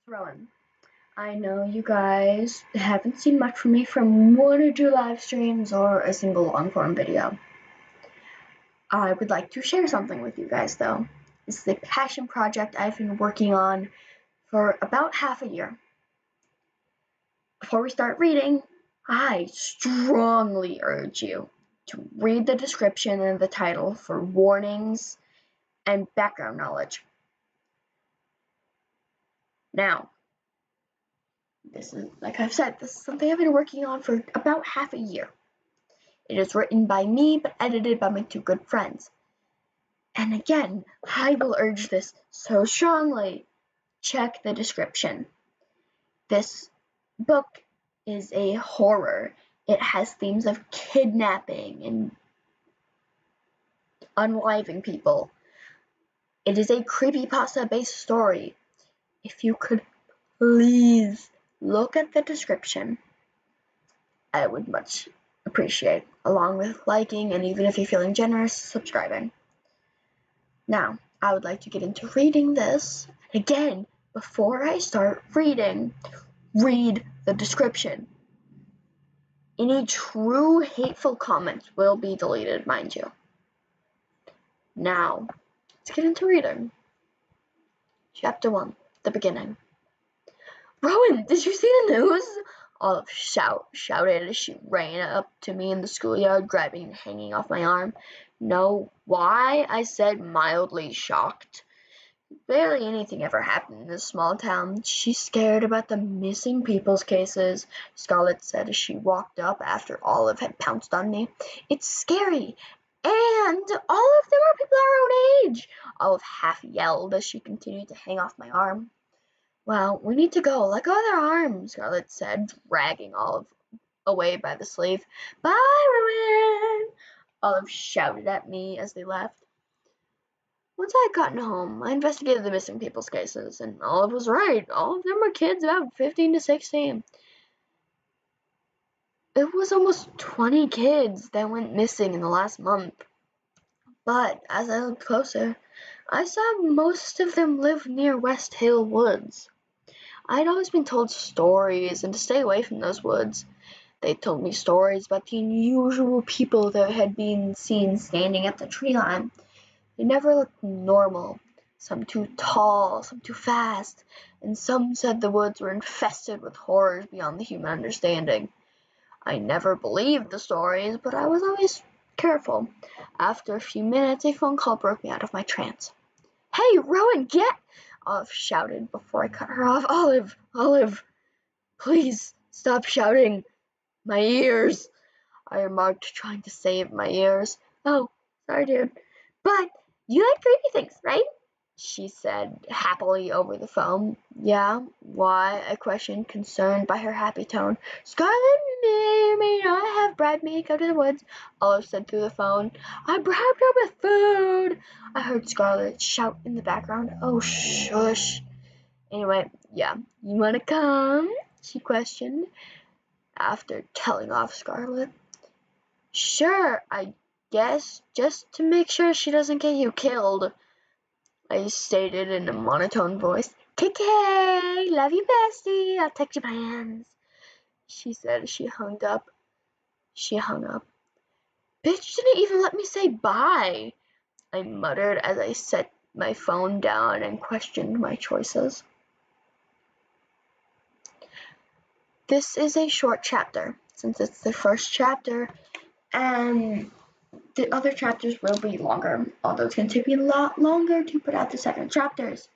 Rowan. I know you guys haven't seen much from me from one or two live streams or a single long form video. I would like to share something with you guys though. This is a passion project I've been working on for about half a year. Before we start reading, I strongly urge you to read the description and the title for warnings and background knowledge. Now, this is, like I've said, this is something I've been working on for about half a year. It is written by me, but edited by my two good friends. And again, I will urge this so strongly. Check the description. This book is a horror. It has themes of kidnapping and unaliving people. It is a creepypasta-based story. If you could please look at the description, I would much appreciate, along with liking, and even if you're feeling generous, subscribing. Now, I would like to get into reading this. Again, before I start reading, read the description. Any true hateful comments will be deleted, mind you. Now, let's get into reading. Chapter 1, the beginning. Rowan, did you see the news? Olive shouted as she ran up to me in the schoolyard, grabbing and hanging off my arm. No, why? I said, mildly shocked. Barely anything ever happened in this small town. She's scared about the missing people's cases, Scarlett said as she walked up after Olive had pounced on me. It's scary. And all of them are people our own age, Olive half yelled as she continued to hang off my arm. Well, we need to go. Let go of their arms, Scarlett said, dragging Olive away by the sleeve. Bye, Rowan! Olive shouted at me as they left. Once I had gotten home, I investigated the missing people's cases, and Olive was right. All of them were kids about 15 to 16. It was almost 20 kids that went missing in the last month. But as I looked closer, I saw most of them live near West Hill Woods. I'd always been told stories and to stay away from those woods. They told me stories about the unusual people that had been seen standing at the tree line. They never looked normal. Some too tall, some too fast, and some said the woods were infested with horrors beyond the human understanding. I never believed the stories, but I was always careful. After a few minutes, a phone call broke me out of my trance. Hey, Rowan, get! Olive shouted before I cut her off. Olive, please stop shouting. My ears, I remarked, trying to save my ears. Oh, sorry, dude. But you like creepy things, right? She said happily over the phone. Yeah, why? I questioned, concerned by her happy tone. Scarlett may or may not have bribed me to go to the woods, Olive said through the phone. I bribed her with food. I heard Scarlett shout in the background. Oh, shush. Anyway, yeah, you wanna come? She questioned, after telling off Scarlett. Sure, I guess, just to make sure she doesn't get you killed, I stated in a monotone voice. KK, love you, bestie. I'll text you plans, she said as she hung up. Bitch didn't even let me say bye, I muttered as I set my phone down and questioned my choices. This is a short chapter, since it's the first chapter, and the other chapters will be longer, although it's going to take me a lot longer to put out the second chapters.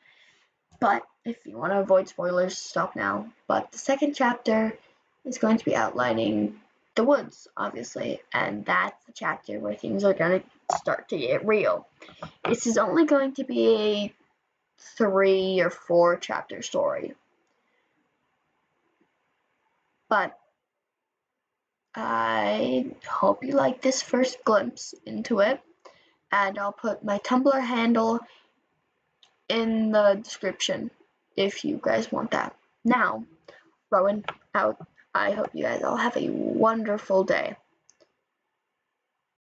But if you want to avoid spoilers, stop now. But the second chapter is going to be outlining the woods, obviously, and that's the chapter where things are going to start to get real. This is only going to be a 3 or 4 chapter story. But I hope you like this first glimpse into it, and I'll put my Tumblr handle in the description if you guys want that. Now, Rowan out. I hope you guys all have a wonderful day.